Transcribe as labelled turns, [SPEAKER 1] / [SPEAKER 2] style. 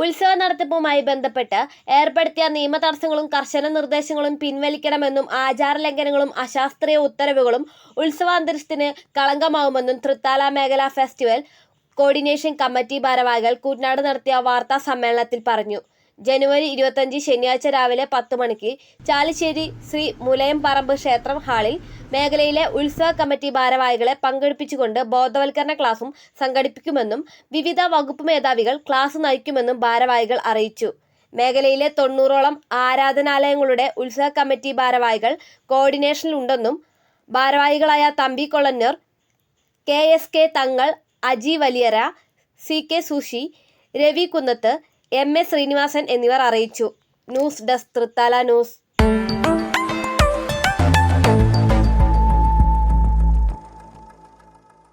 [SPEAKER 1] ഉത്സവ നടത്തിപ്പുമായി ബന്ധപ്പെട്ട് ഏർപ്പെടുത്തിയ നിയമ തടസ്സങ്ങളും കർശന നിർദ്ദേശങ്ങളും പിൻവലിക്കണമെന്നും ആചാരലംഘനങ്ങളും അശാസ്ത്രീയ ഉത്തരവുകളും ഉത്സവാന്തരീക്ഷത്തിന് കളങ്കമാവുമെന്നും തൃത്താല മേഖലാ ഫെസ്റ്റിവൽ കോർഡിനേഷൻ കമ്മിറ്റി ഭാരവാഹികൾ കുട്ടനാട് നടത്തിയ വാർത്താ സമ്മേളനത്തിൽ പറഞ്ഞു. ജനുവരി 25 ശനിയാഴ്ച രാവിലെ 10 മണിക്ക് ചാലിശ്ശേരി ശ്രീ മുലയംപറമ്പ് ക്ഷേത്രം ഹാളിൽ മേഖലയിലെ ഉത്സവ കമ്മിറ്റി ഭാരവാഹികളെ പങ്കെടുപ്പിച്ചുകൊണ്ട് ബോധവൽക്കരണ ക്ലാസും സംഘടിപ്പിക്കുമെന്നും വിവിധ വകുപ്പ് മേധാവികൾ ക്ലാസ് നയിക്കുമെന്നും ഭാരവാഹികൾ അറിയിച്ചു. മേഖലയിലെ 90ഓളം ആരാധനാലയങ്ങളുടെ ഉത്സവ കമ്മിറ്റി ഭാരവാഹികൾ കോർഡിനേഷനിലുണ്ടെന്നും ഭാരവാഹികളായ തമ്പി കൊളന്നൂർ, KSK തങ്ങൾ, അജി വലിയര, CK സുഷി, രവി കുന്നത്ത്, MA ശ്രീനിവാസൻ എന്നിവർ അറിയിച്ചു. News desk Thrithala news.